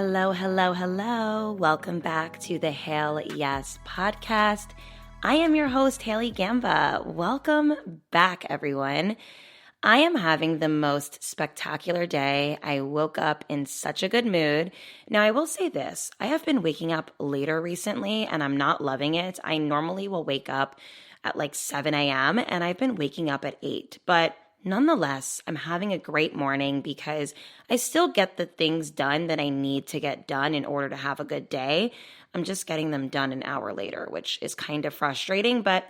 Hello, hello, hello. Welcome back to the Hail Yes podcast. I am your host, Haley Gamba. Welcome back, everyone. I am having the most spectacular day. I woke up in such a good mood. Now, I will say this. I have been waking up later recently, and I'm not loving it. I normally will wake up at like 7 a.m., and I've been waking up at 8, but nonetheless, I'm having a great morning because I still get the things done that I need to get done in order to have a good day. I'm just getting them done an hour later, which is kind of frustrating, but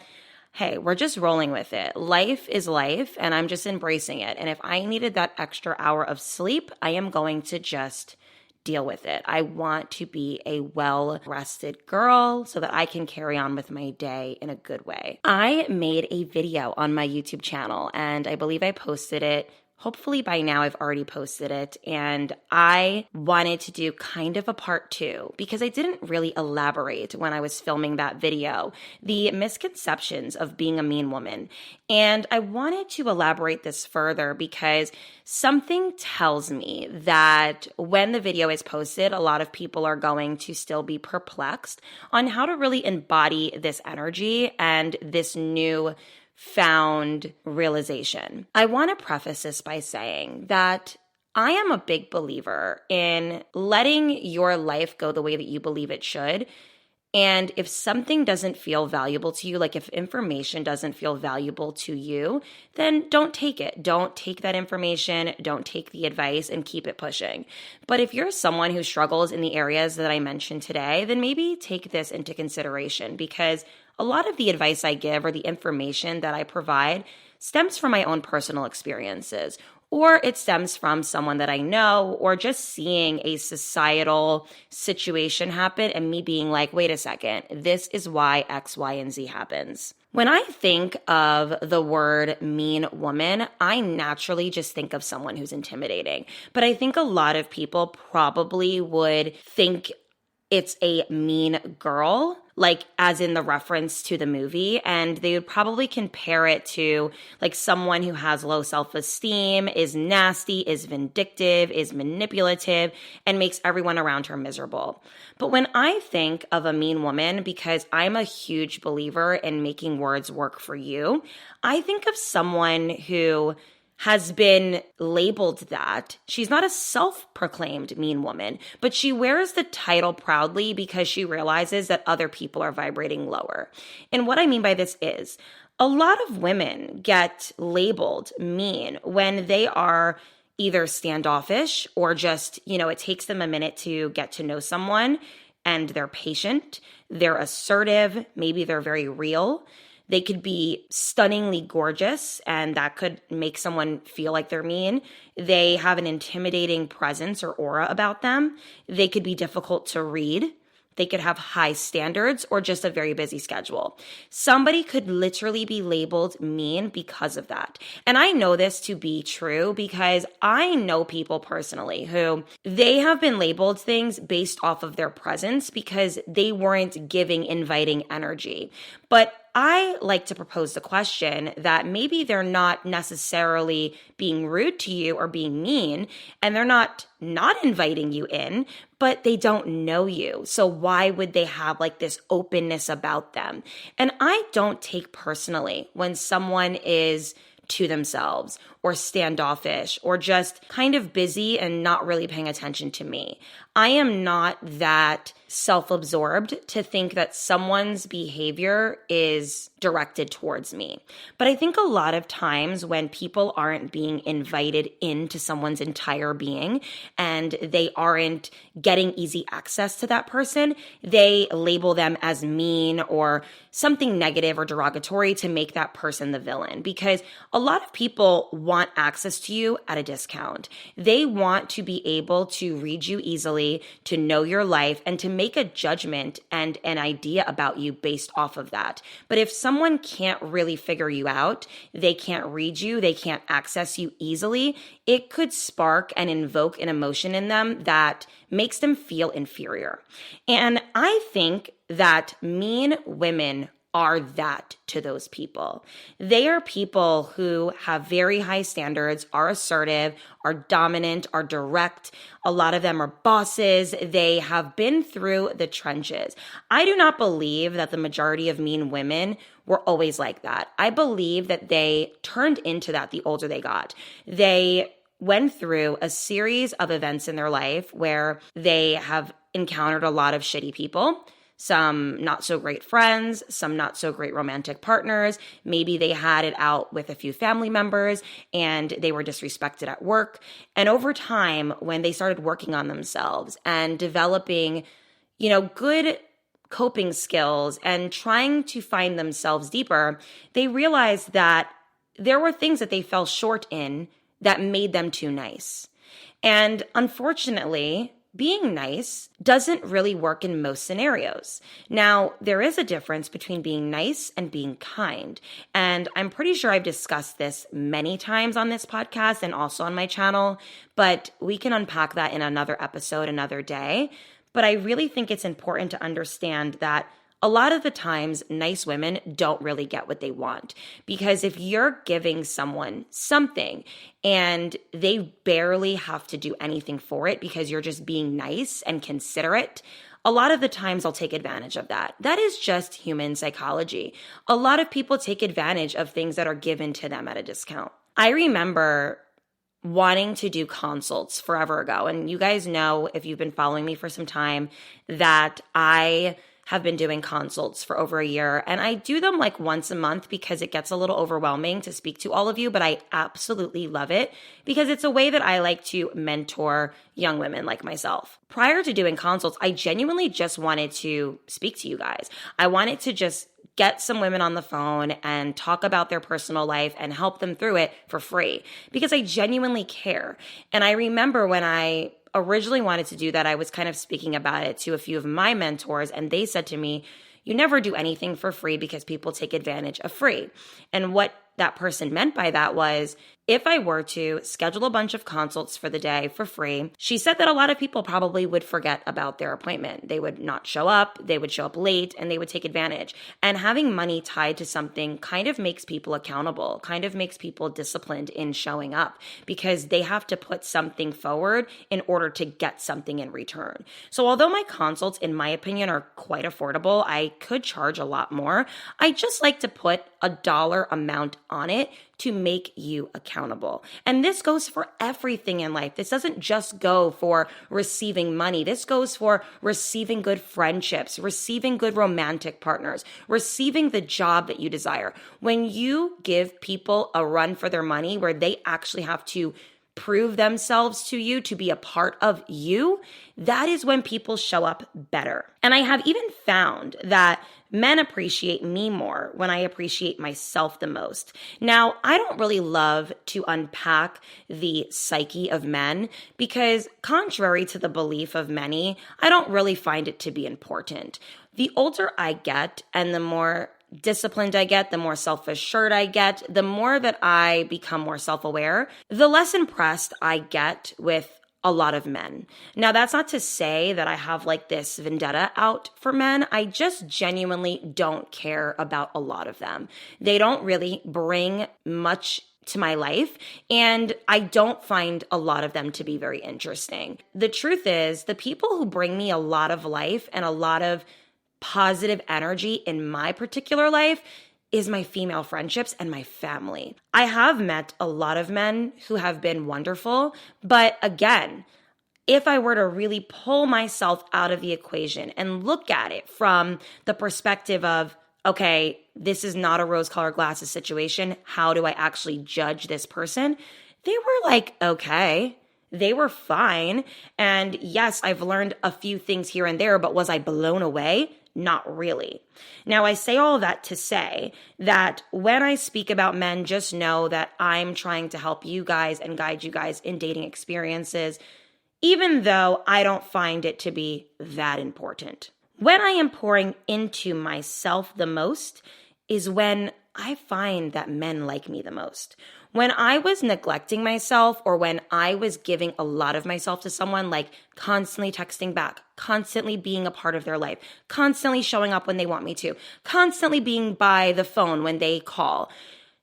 hey, we're just rolling with it. Life is life, and I'm just embracing it. And if I needed that extra hour of sleep, I am going to just deal with it. I want to be a well-rested girl so that I can carry on with my day in a good way. I made a video on my YouTube channel, and I believe I posted it. Hopefully by now I've already posted it, and I wanted to do kind of a part 2 because I didn't really elaborate when I was filming that video, the misconceptions of being a mean woman. And I wanted to elaborate this further because something tells me that when the video is posted, a lot of people are going to still be perplexed on how to really embody this energy and this new found realization. I want to preface this by saying that I am a big believer in letting your life go the way that you believe it should. And if something doesn't feel valuable to you, like if information doesn't feel valuable to you, then don't take it. Don't take that information. Don't take the advice and keep it pushing. But if you're someone who struggles in the areas that I mentioned today, then maybe take this into consideration because a lot of the advice I give or the information that I provide stems from my own personal experiences, or it stems from someone that I know, or just seeing a societal situation happen and me being like, wait a second, this is why X, Y, and Z happens. When I think of the word mean woman, I naturally just think of someone who's intimidating. But I think a lot of people probably would think it's a mean girl, like as in the reference to the movie, and they would probably compare it to like someone who has low self-esteem, is nasty, is vindictive, is manipulative, and makes everyone around her miserable. But when I think of a mean woman, because I'm a huge believer in making words work for you, I think of someone who has been labeled that. She's not a self-proclaimed mean woman, but she wears the title proudly because she realizes that other people are vibrating lower. And what I mean by this is, a lot of women get labeled mean when they are either standoffish or just, it takes them a minute to get to know someone and they're patient, they're assertive, maybe they're very real. They could be stunningly gorgeous, and that could make someone feel like they're mean. They have an intimidating presence or aura about them. They could be difficult to read. They could have high standards or just a very busy schedule. Somebody could literally be labeled mean because of that. And I know this to be true because I know people personally who they have been labeled things based off of their presence because they weren't giving inviting energy. But I like to propose the question that maybe they're not necessarily being rude to you or being mean, and they're not inviting you in, but they don't know you. So why would they have like this openness about them? And I don't take personally when someone is to themselves or standoffish or just kind of busy and not really paying attention to me. I am not that self-absorbed to think that someone's behavior is directed towards me. But I think a lot of times when people aren't being invited into someone's entire being and they aren't getting easy access to that person, they label them as mean or something negative or derogatory to make that person the villain. Because a lot of people want access to you at a discount. They want to be able to read you easily, to know your life, and to make a judgment and an idea about you based off of that. But if someone can't really figure you out, they can't read you, they can't access you easily, it could spark and invoke an emotion in them that makes them feel inferior. And I think that mean women are that to those people. They are people who have very high standards, are assertive, are dominant, are direct. A lot of them are bosses. They have been through the trenches. I do not believe that the majority of mean women were always like that. I believe that they turned into that the older they got. They went through a series of events in their life where they have encountered a lot of shitty people, some not so great friends, some not so great romantic partners. Maybe they had it out with a few family members and they were disrespected at work. And over time, when they started working on themselves and developing, good coping skills and trying to find themselves deeper, they realized that there were things that they fell short in that made them too nice. And unfortunately, being nice doesn't really work in most scenarios. Now, there is a difference between being nice and being kind. And I'm pretty sure I've discussed this many times on this podcast and also on my channel, but we can unpack that in another episode another day. But I really think it's important to understand that a lot of the times, nice women don't really get what they want, because if you're giving someone something and they barely have to do anything for it because you're just being nice and considerate, a lot of the times they'll take advantage of that. That is just human psychology. A lot of people take advantage of things that are given to them at a discount. I remember wanting to do consults forever ago. And you guys know, if you've been following me for some time, that I have been doing consults for over a year. And I do them like once a month because it gets a little overwhelming to speak to all of you, but I absolutely love it because it's a way that I like to mentor young women like myself. Prior to doing consults, I genuinely just wanted to speak to you guys. I wanted to just get some women on the phone and talk about their personal life and help them through it for free because I genuinely care. And I remember when I originally wanted to do that, I was kind of speaking about it to a few of my mentors, and they said to me, you never do anything for free because people take advantage of free. And what that person meant by that was, if I were to schedule a bunch of consults for the day for free, she said that a lot of people probably would forget about their appointment. They would not show up, they would show up late, and they would take advantage. And having money tied to something kind of makes people accountable, kind of makes people disciplined in showing up because they have to put something forward in order to get something in return. So although my consults, in my opinion, are quite affordable, I could charge a lot more. I just like to put a dollar amount on it to make you accountable. And this goes for everything in life. This doesn't just go for receiving money. This goes for receiving good friendships, receiving good romantic partners, receiving the job that you desire. When you give people a run for their money where they actually have to prove themselves to you to be a part of you, that is when people show up better. And I have even found that men appreciate me more when I appreciate myself the most. Now, I don't really love to unpack the psyche of men because, contrary to the belief of many, I don't really find it to be important. The older I get and the more disciplined I get, the more self-assured I get, the more that I become more self-aware, the less impressed I get with a lot of men. Now, that's not to say that I have like this vendetta out for men. I just genuinely don't care about a lot of them. They don't really bring much to my life, and I don't find a lot of them to be very interesting. The truth is, the people who bring me a lot of life and a lot of positive energy in my particular life is my female friendships and my family. I have met a lot of men who have been wonderful, but again, if I were to really pull myself out of the equation and look at it from the perspective of, okay, this is not a rose-colored glasses situation, how do I actually judge this person? They were like, okay. They were fine. And yes, I've learned a few things here and there, but was I blown away? Not really. Now, I say all of that to say that when I speak about men, just know that I'm trying to help you guys and guide you guys in dating experiences, even though I don't find it to be that important. When I am pouring into myself the most is when I find that men like me the most. When I was neglecting myself or when I was giving a lot of myself to someone, like constantly texting back, constantly being a part of their life, constantly showing up when they want me to, constantly being by the phone when they call,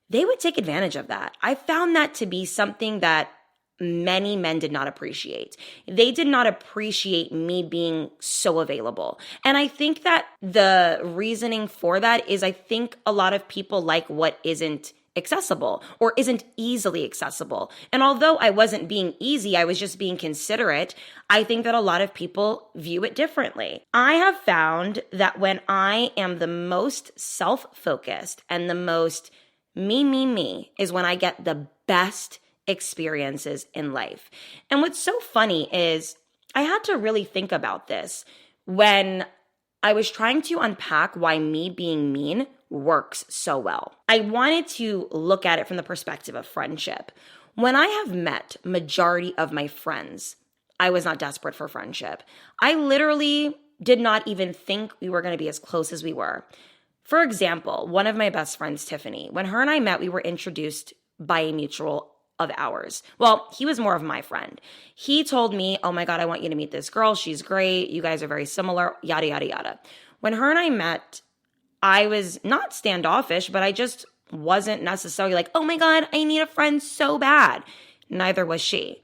they would take advantage of that. I found that to be something that many men did not appreciate. They did not appreciate me being so available. And I think that the reasoning for that is I think a lot of people like what isn't accessible or isn't easily accessible. And although I wasn't being easy, I was just being considerate, I think that a lot of people view it differently. I have found that when I am the most self-focused and the most me is when I get the best experiences in life. And what's so funny is I had to really think about this when I was trying to unpack why me being mean works so well. I wanted to look at it from the perspective of friendship. When I have met majority of my friends, I was not desperate for friendship. I literally did not even think we were going to be as close as we were. For example, one of my best friends, Tiffany, when her and I met, we were introduced by a mutual of ours. Well, he was more of my friend. He told me, oh my God, I want you to meet this girl. She's great. You guys are very similar, yada, yada, yada. When her and I met, I was not standoffish, but I just wasn't necessarily like, oh my God, I need a friend so bad. Neither was she.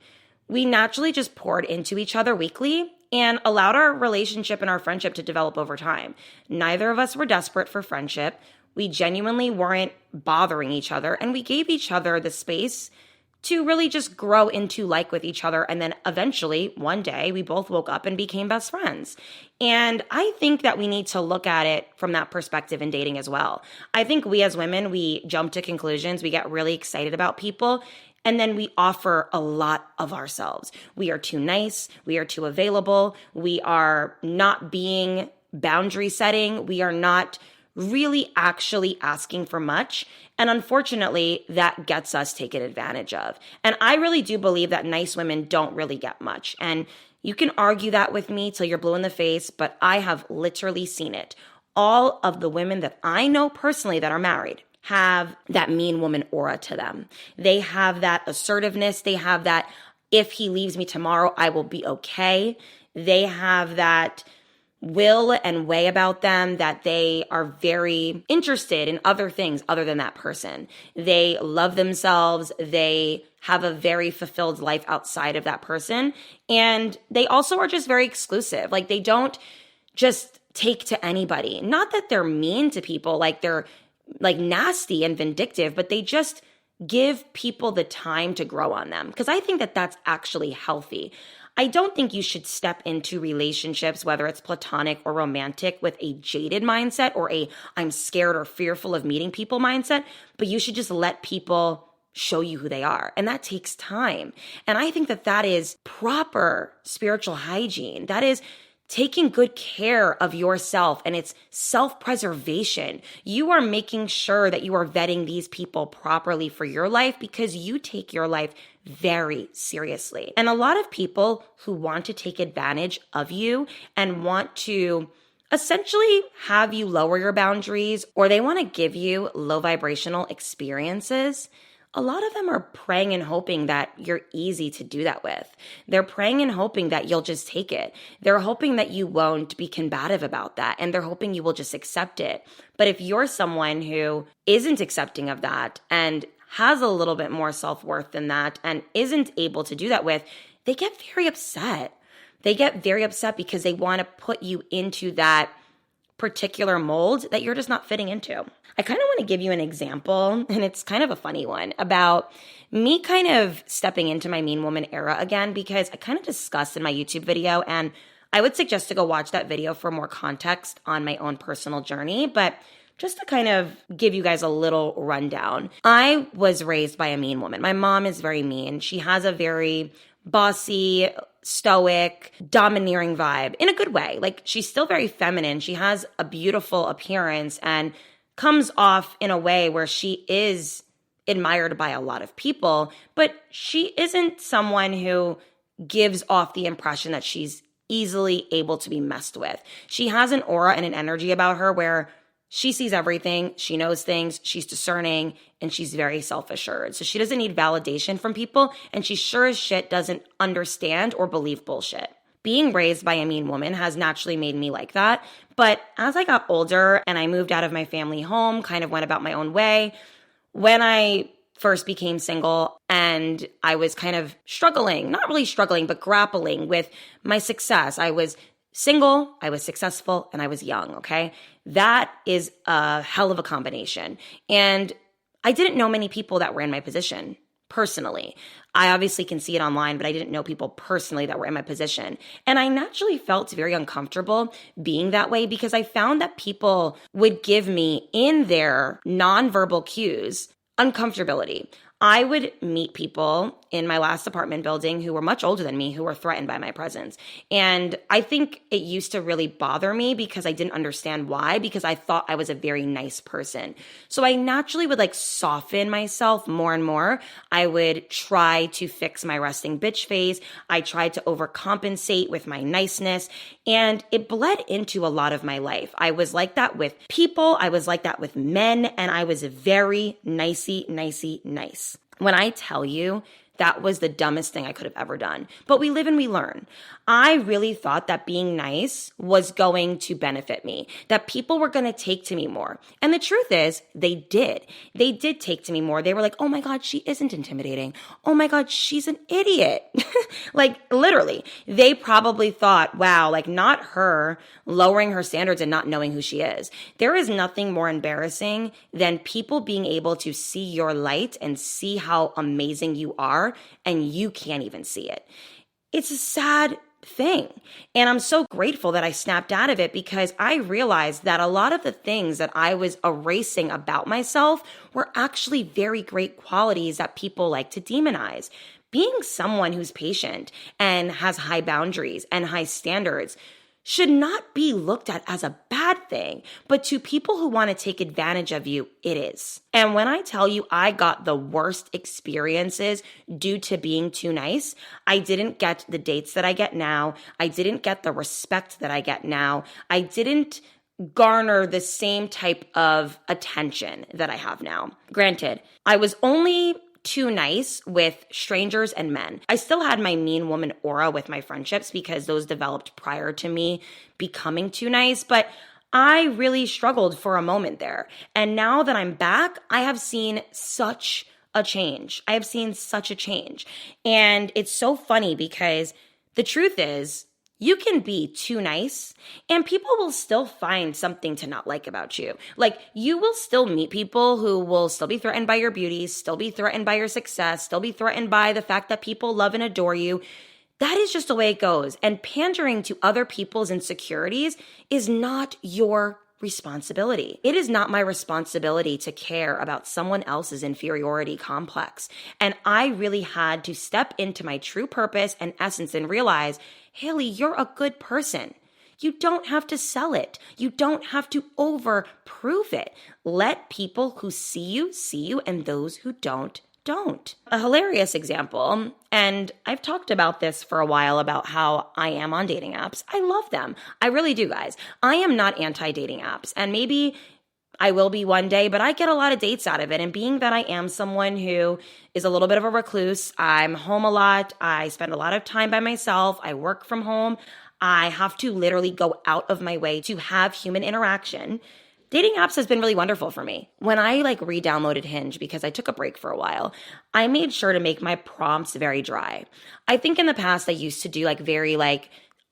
We naturally just poured into each other weekly and allowed our relationship and our friendship to develop over time. Neither of us were desperate for friendship. We genuinely weren't bothering each other, and we gave each other the space to really just grow into like with each other. And then eventually, one day, we both woke up and became best friends. And I think that we need to look at it from that perspective in dating as well. I think we as women, we jump to conclusions. We get really excited about people. And then we offer a lot of ourselves. We are too nice. We are too available. We are not being boundary setting. We are not really actually asking for much. And unfortunately, that gets us taken advantage of. And I really do believe that nice women don't really get much. And you can argue that with me till you're blue in the face, but I have literally seen it. All of the women that I know personally that are married have that mean woman aura to them. They have that assertiveness. They have that, if he leaves me tomorrow, I will be okay. They have that will and way about them that they are very interested in other things other than that person. They love themselves. They have a very fulfilled life outside of that person. And they also are just very exclusive. Like, they don't just take to anybody. Not that they're mean to people, like they're like nasty and vindictive, but they just give people the time to grow on them. Because I think that that's actually healthy. I don't think you should step into relationships, whether it's platonic or romantic, with a jaded mindset or a I'm scared or fearful of meeting people mindset, but you should just let people show you who they are. And that takes time. And I think that that is proper spiritual hygiene. That is taking good care of yourself, and it's self-preservation. You are making sure that you are vetting these people properly for your life because you take your life very seriously. And a lot of people who want to take advantage of you and want to essentially have you lower your boundaries, or they want to give you low vibrational experiences, a lot of them are praying and hoping that you're easy to do that with. They're praying and hoping that you'll just take it. They're hoping that you won't be combative about that, and they're hoping you will just accept it. But if you're someone who isn't accepting of that and has a little bit more self-worth than that and isn't able to do that with, they get very upset. They get very upset because they want to put you into that particular mold that you're just not fitting into. I kind of want to give you an example, and it's kind of a funny one, about me kind of stepping into my mean woman era again, because I kind of discussed in my YouTube video, and I would suggest to go watch that video for more context on my own personal journey. But just to kind of give you guys a little rundown, I was raised by a mean woman. My mom is very mean. She has a very bossy, stoic, domineering vibe in a good way. Like, she's still very feminine. She has a beautiful appearance and comes off in a way where she is admired by a lot of people, but she isn't someone who gives off the impression that she's easily able to be messed with. She has an aura and an energy about her where She sees everything. She knows things. She's discerning, and she's very self-assured. So she doesn't need validation from people, and she sure as shit doesn't understand or believe bullshit. Being raised by a mean woman has naturally made me like that. But as I got older and I moved out of my family home, kind of went about my own way, when I first became single and I was kind of struggling, not really struggling, but grappling with my success. I was single, I was successful, and I was young, okay? That is a hell of a combination. And I didn't know many people that were in my position personally. I obviously can see it online, but I didn't know people personally that were in my position. And I naturally felt very uncomfortable being that way because I found that people would give me in their nonverbal cues uncomfortability. I would meet people in my last apartment building who were much older than me who were threatened by my presence. And I think it used to really bother me because I didn't understand why, because I thought I was a very nice person. So I naturally would like soften myself more and more. I would try to fix my resting bitch face. I tried to overcompensate with my niceness, and it bled into a lot of my life. I was like that with people. I was like that with men, and I was very nice. When I tell you that was the dumbest thing I could have ever done. But we live and we learn. I really thought that being nice was going to benefit me, that people were going to take to me more. And the truth is, they did. They did take to me more. They were like, oh my God, she isn't intimidating. Oh my God, she's an idiot. Like literally, they probably thought, wow, like not her lowering her standards and not knowing who she is. There is nothing more embarrassing than people being able to see your light and see how amazing you are, and you can't even see it. It's a sad thing. And I'm so grateful that I snapped out of it because I realized that a lot of the things that I was erasing about myself were actually very great qualities that people like to demonize. Being someone who's patient and has high boundaries and high standards should not be looked at as a bad thing, but to people who want to take advantage of you, it is. And when I tell you I got the worst experiences due to being too nice, I didn't get the dates that I get now. I didn't get the respect that I get now. I didn't garner the same type of attention that I have now. Granted, I was only too nice with strangers and men. I still had my mean woman aura with my friendships because those developed prior to me becoming too nice, but I really struggled for a moment there. And now that I'm back, I have seen such a change. I have seen such a change. And it's so funny because the truth is, you can be too nice and people will still find something to not like about you. Like you will still meet people who will still be threatened by your beauty, still be threatened by your success, still be threatened by the fact that people love and adore you. That is just the way it goes. And pandering to other people's insecurities is not your responsibility. It is not my responsibility to care about someone else's inferiority complex. And I really had to step into my true purpose and essence and realize, Haley, you're a good person. You don't have to sell it. You don't have to over-prove it. Let people who see you, and those who don't. A hilarious example, and I've talked about this for a while about how I am on dating apps. I love them. I really do, guys. I am not anti-dating apps, and maybe I will be one day, but I get a lot of dates out of it. And being that I am someone who is a little bit of a recluse, I'm home a lot, I spend a lot of time by myself, I work from home, I have to literally go out of my way to have human interaction. Dating apps has been really wonderful for me. When I re-downloaded Hinge because I took a break for a while, I made sure to make my prompts very dry. I think in the past I used to do very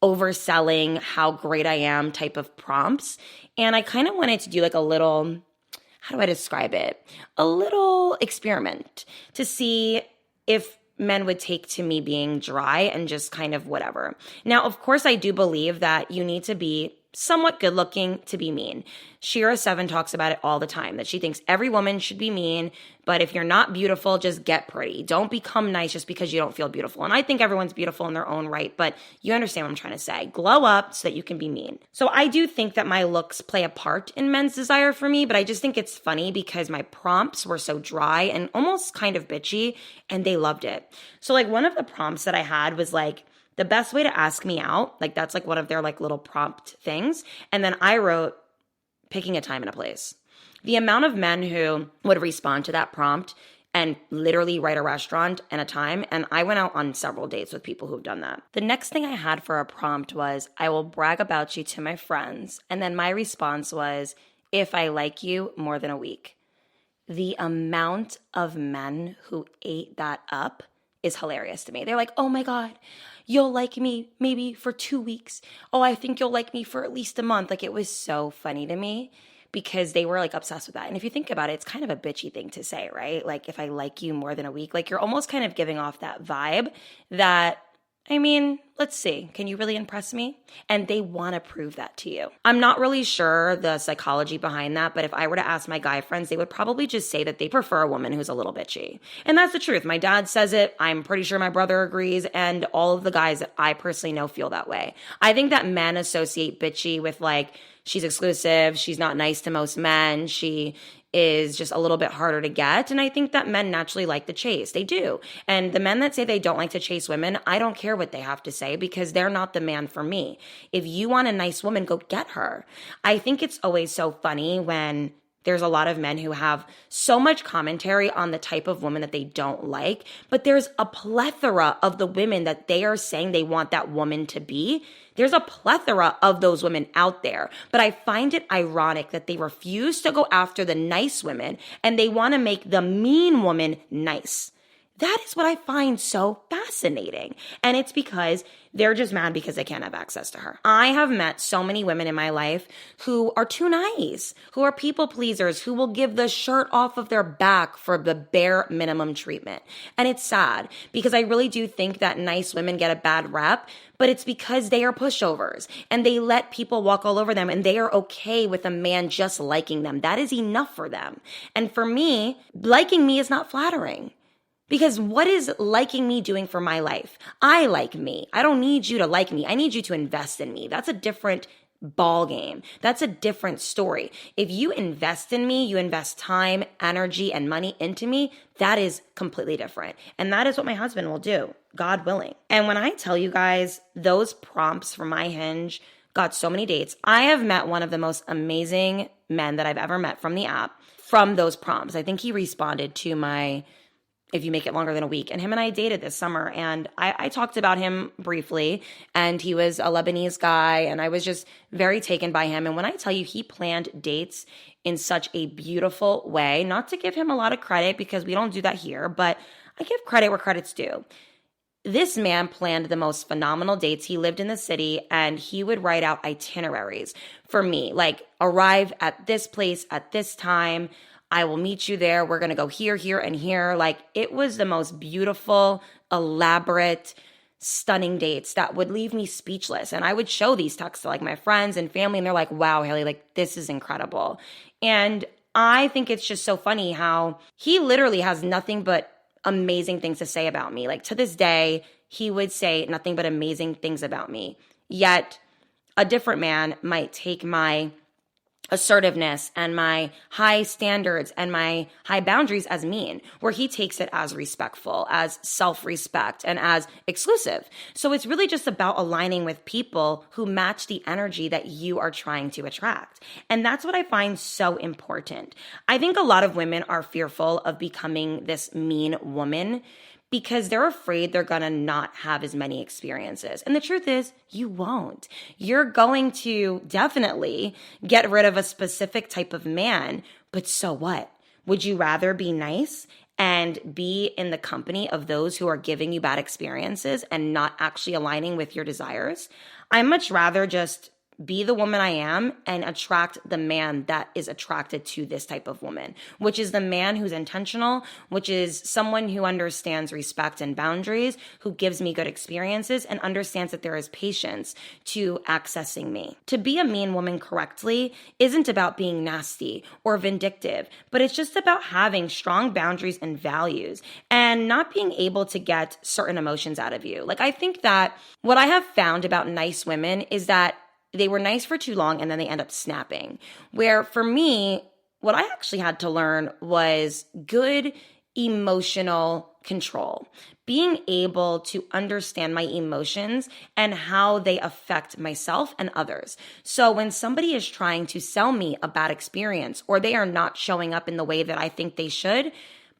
overselling how great I am type of prompts. And I kind of wanted to do a little, how do I describe it? A little experiment to see if men would take to me being dry and just kind of whatever. Now, of course, I do believe that you need to be somewhat good looking to be mean. Shira 7 talks about it all the time, that she thinks every woman should be mean, but if you're not beautiful, just get pretty. Don't become nice just because you don't feel beautiful. And I think everyone's beautiful in their own right, but you understand what I'm trying to say. Glow up so that you can be mean. So I do think that my looks play a part in men's desire for me, but I just think it's funny because my prompts were so dry and almost kind of bitchy, and they loved it. So one of the prompts that I had was the best way to ask me out, that's one of their little prompt things. And then I wrote, picking a time and a place. The amount of men who would respond to that prompt and literally write a restaurant and a time, and I went out on several dates with people who've done that. The next thing I had for a prompt was, I will brag about you to my friends. And then my response was, if I like you more than a week. The amount of men who ate that up is hilarious to me. They're like, oh my God, you'll like me maybe for 2 weeks. Oh, I think you'll like me for at least a month. Like, it was so funny to me because they were like obsessed with that. And if you think about it, it's kind of a bitchy thing to say, right? Like, if I like you more than a week, like you're almost kind of giving off that vibe that, I mean, let's see, can you really impress me? And they want to prove that to you. I'm not really sure the psychology behind that, but if I were to ask my guy friends, they would probably just say that they prefer a woman who's a little bitchy. And that's the truth. My dad says it. I'm pretty sure my brother agrees. And all of the guys that I personally know feel that way. I think that men associate bitchy with like, she's exclusive, she's not nice to most men, she is just a little bit harder to get. And I think that men naturally like the chase. They do. And the men that say they don't like to chase women, I don't care what they have to say because they're not the man for me. If you want a nice woman, go get her. I think it's always so funny when there's a lot of men who have so much commentary on the type of woman that they don't like, but there's a plethora of the women that they are saying they want that woman to be. There's a plethora of those women out there, but I find it ironic that they refuse to go after the nice women and they want to make the mean woman nice. That is what I find so fascinating. And it's because they're just mad because they can't have access to her. I have met so many women in my life who are too nice, who are people pleasers, who will give the shirt off of their back for the bare minimum treatment. And it's sad because I really do think that nice women get a bad rep, but it's because they are pushovers and they let people walk all over them and they are okay with a man just liking them. That is enough for them. And for me, liking me is not flattering. Because what is liking me doing for my life? I like me. I don't need you to like me. I need you to invest in me. That's a different ball game. That's a different story. If you invest in me, you invest time, energy, and money into me, that is completely different. And that is what my husband will do, God willing. And when I tell you guys, those prompts from my Hinge got so many dates. I have met one of the most amazing men that I've ever met from the app from those prompts. I think he responded to my if you make it longer than a week. And him and I dated this summer. And I talked about him briefly. And he was a Lebanese guy. And I was just very taken by him. And when I tell you he planned dates in such a beautiful way, not to give him a lot of credit because we don't do that here, but I give credit where credit's due. This man planned the most phenomenal dates. He lived in the city and he would write out itineraries for me, like arrive at this place at this time. I will meet you there. We're going to go here, here, and here. Like, it was the most beautiful, elaborate, stunning dates that would leave me speechless. And I would show these texts to like my friends and family and they're like, wow, Haley, like this is incredible. And I think it's just so funny how he literally has nothing but amazing things to say about me. Like to this day, he would say nothing but amazing things about me. Yet a different man might take my assertiveness and my high standards and my high boundaries as mean, where he takes it as respectful, as self-respect, and as exclusive. So it's really just about aligning with people who match the energy that you are trying to attract. And that's what I find so important. I think a lot of women are fearful of becoming this mean woman because they're afraid they're going to not have as many experiences. And the truth is, you won't. You're going to definitely get rid of a specific type of man, but so what? Would you rather be nice and be in the company of those who are giving you bad experiences and not actually aligning with your desires? I'd much rather just be the woman I am and attract the man that is attracted to this type of woman, which is the man who's intentional, which is someone who understands respect and boundaries, who gives me good experiences and understands that there is patience to accessing me. To be a mean woman correctly isn't about being nasty or vindictive, but it's just about having strong boundaries and values and not being able to get certain emotions out of you. Like, I think that what I have found about nice women is that they were nice for too long and then they end up snapping. Where for me, what I actually had to learn was good emotional control. being able to understand my emotions and how they affect myself and others. So when somebody is trying to sell me a bad experience or they are not showing up in the way that I think they should,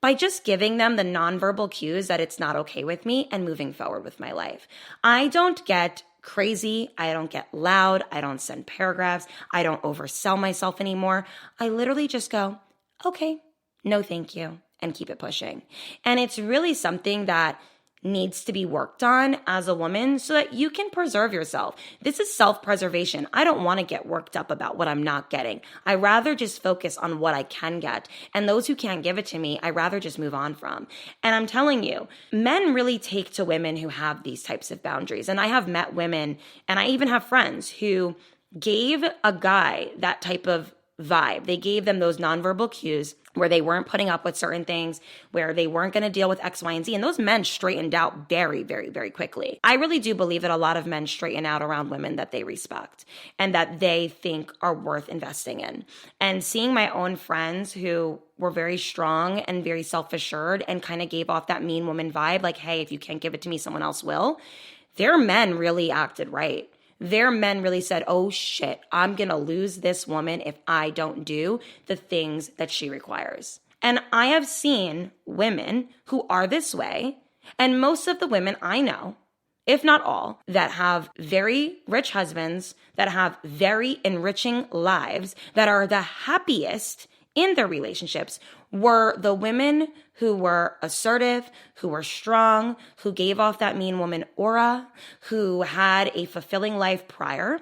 by just giving them the nonverbal cues that it's not okay with me and moving forward with my life. I don't get crazy. I don't get loud. I don't send paragraphs. I don't oversell myself anymore. I literally just go, okay, no thank you, and keep it pushing. And it's really something that needs to be worked on as a woman so that you can preserve yourself. This is self-preservation. I don't want to get worked up about what I'm not getting. I rather just focus on what I can get. And those who can't give it to me, I rather just move on from. And I'm telling you, men really take to women who have these types of boundaries. And I have met women, and I even have friends who gave a guy that type of vibe. They gave them those nonverbal cues where they weren't putting up with certain things, where they weren't going to deal with X, Y, and Z. And those men straightened out very, very, very quickly. I really do believe that a lot of men straighten out around women that they respect and that they think are worth investing in. And seeing my own friends who were very strong and very self-assured and kind of gave off that mean woman vibe, like, hey, if you can't give it to me, someone else will. Their men really acted right. Their men really said, oh shit, I'm going to lose this woman if I don't do the things that she requires. And I have seen women who are this way, and most of the women I know, if not all, that have very rich husbands, that have very enriching lives, that are the happiest in their relationships, were the women who were assertive, who were strong, who gave off that mean woman aura, who had a fulfilling life prior,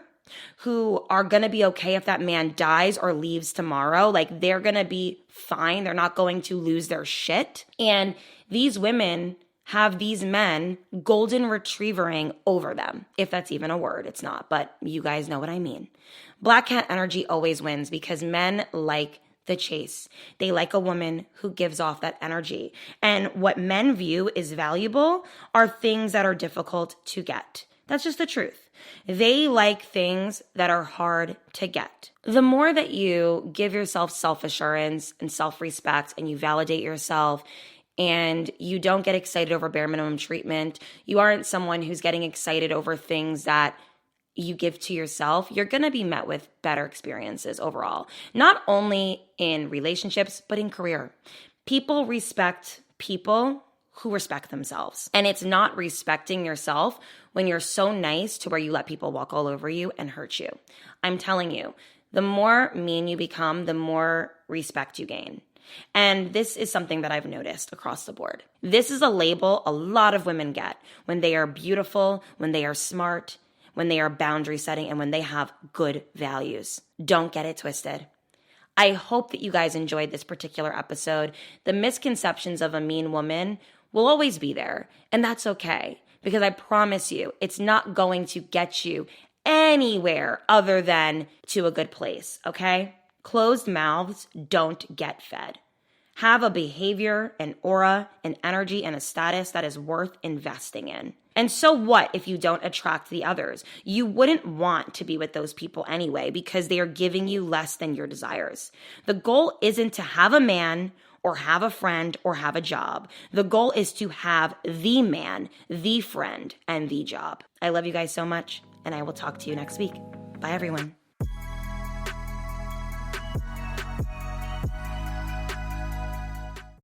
who are going to be okay if that man dies or leaves tomorrow. Like, they're going to be fine. They're not going to lose their shit. And these women have these men golden retrievering over them. If that's even a word, it's not, but you guys know what I mean. Black cat energy always wins because men like the chase. They like a woman who gives off that energy. And what men view is valuable are things that are difficult to get. That's just the truth. They like things that are hard to get. The more that you give yourself self-assurance and self-respect and you validate yourself and you don't get excited over bare minimum treatment, you aren't someone who's getting excited over things that you give to yourself, you're going to be met with better experiences overall. Not only in relationships, but in career. People respect people who respect themselves. And it's not respecting yourself when you're so nice to where you let people walk all over you and hurt you. I'm telling you, the more mean you become, the more respect you gain. And this is something that I've noticed across the board. This is a label a lot of women get when they are beautiful, when they are smart, when they are boundary setting, and when they have good values. Don't get it twisted. I hope that you guys enjoyed this particular episode. The misconceptions of a mean woman will always be there, and that's okay, because I promise you, it's not going to get you anywhere other than to a good place, okay? Closed mouths don't get fed. Have a behavior, an aura, an energy, and a status that is worth investing in. And so what if you don't attract the others? You wouldn't want to be with those people anyway because they are giving you less than your desires. The goal isn't to have a man or have a friend or have a job. The goal is to have the man, the friend, and the job. I love you guys so much, and I will talk to you next week. Bye, everyone.